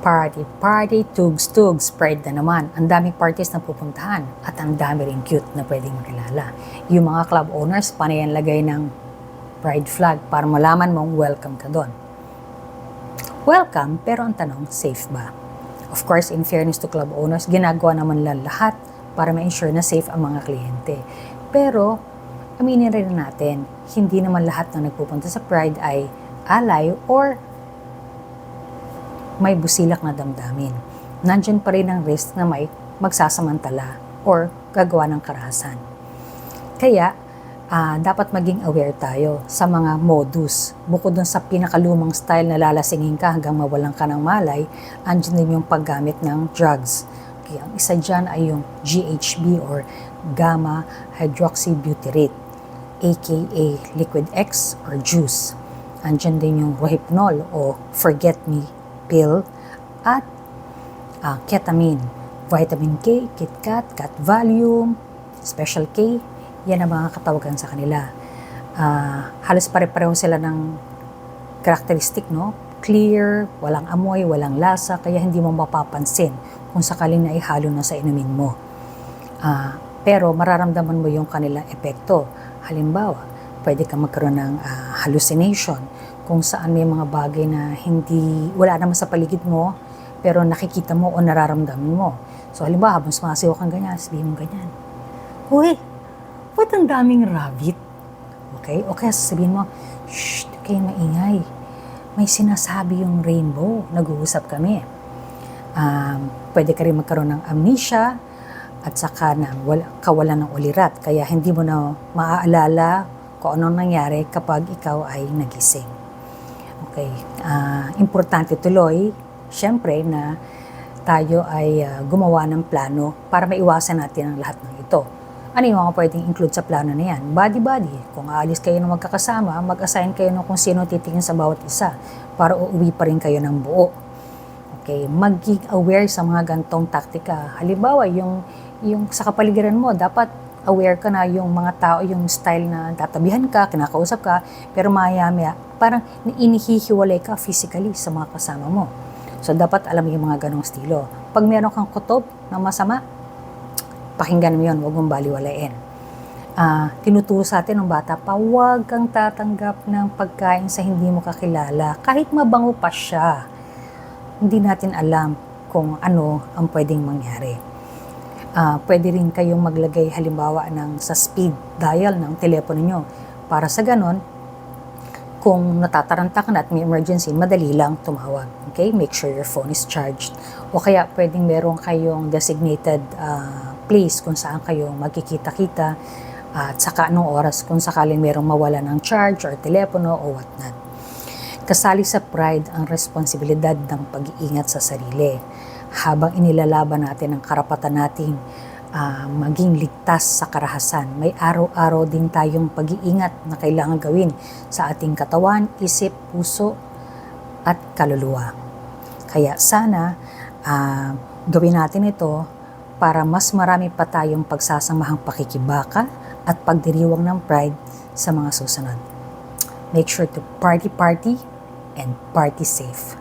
Party, party, tugs, tugs, Pride na naman. Ang daming parties na pupuntahan at ang dami rin cute na pwedeng makilala. Yung mga club owners, panay ang lagay ng Pride flag para malaman mong welcome ka doon. Welcome, pero ang tanong, safe ba? Of course, in fairness to club owners, ginagawa naman lang lahat para ma-ensure na safe ang mga kliyente. Pero, aminin rin natin, hindi naman lahat na nagpupunta sa Pride ay alay or may busilak na damdamin. Nandyan pa rin ang risk na may magsasamantala or gagawa ng karahasan. Kaya, dapat maging aware tayo sa mga modus. Bukod dun sa pinakalumang style na lalasingin ka hanggang mawalan ka ng malay, andyan din yung paggamit ng drugs. Kaya ang isa dyan ay yung GHB or gamma hydroxybutyrate, aka liquid X or juice. Andyan din yung Rohypnol o forget me pill at ketamine, vitamin K, KitKat, Cat Valium, Special K, yan ang mga katawagan sa kanila. Halos pare-pareho sila ng karakteristik, no? Clear, walang amoy, walang lasa, kaya hindi mo mapapansin kung sakaling na ihalo na sa inumin mo. Pero mararamdaman mo yung kanilang epekto. Halimbawa, pwede ka magkaroon ng hallucination, kung saan may mga bagay na wala naman sa paligid mo, pero nakikita mo o nararamdaman mo. So, halimbawa, habang sumasigaw kang ganyan, sabihin mo ganyan, "Uy, ba't ang daming rabbit?" Okay? O kaya sabihin mo, "Shh, kayo maingay. May sinasabi yung rainbow. Nag-uusap kami." Pwede ka rin magkaroon ng amnesia at saka ng kawalan ng ulirat. Kaya hindi mo na maaalala kung anong nangyari kapag ikaw ay nagising. Okay, importante tuloy, syempre, na tayo ay gumawa ng plano para maiwasan natin ang lahat ng ito. Ano yung mga pwedeng include sa plano na yan? Body-body. Kung aalis kayo ng magkakasama, mag-assign kayo ng kung sino titingin sa bawat isa para uuwi pa rin kayo ng buo. Okay, maging aware sa mga gantong taktika. Halimbawa, yung sa kapaligiran mo, dapat aware ka na yung mga tao, yung style na tatabihan ka, kinakausap ka, pero maya-maya, parang inihihiwalay ka physically sa mga kasama mo. So, dapat alam mo yung mga ganong estilo. Pag meron kang kutob na masama, pakinggan mo yun, huwag mong baliwalain. Tinuturo sa atin ng bata pa, huwag kang tatanggap ng pagkain sa hindi mo kakilala. Kahit mabango pa siya, hindi natin alam kung ano ang pwedeng mangyari. Pwede rin kayong maglagay halimbawa sa speed dial ng telepono nyo. Para sa ganon, kung natataranta ka na at may emergency, madali lang tumawag. Okay? Make sure your phone is charged. O kaya pwedeng meron kayong designated place kung saan kayo magkikita-kita at saka anong oras kung sakaling merong mawala ng charge or telepono o whatnot. Kasali sa Pride ang responsibilidad ng pag-iingat sa sarili. Habang inilalaban natin ang karapatan natin maging ligtas sa karahasan, may araw-araw din tayong pag-iingat na kailangan gawin sa ating katawan, isip, puso at kaluluwa. Kaya sana gawin natin ito para mas marami pa tayong pagsasamahang pakikibaka at pagdiriwang ng Pride sa mga susunod. Make sure to party and party safe.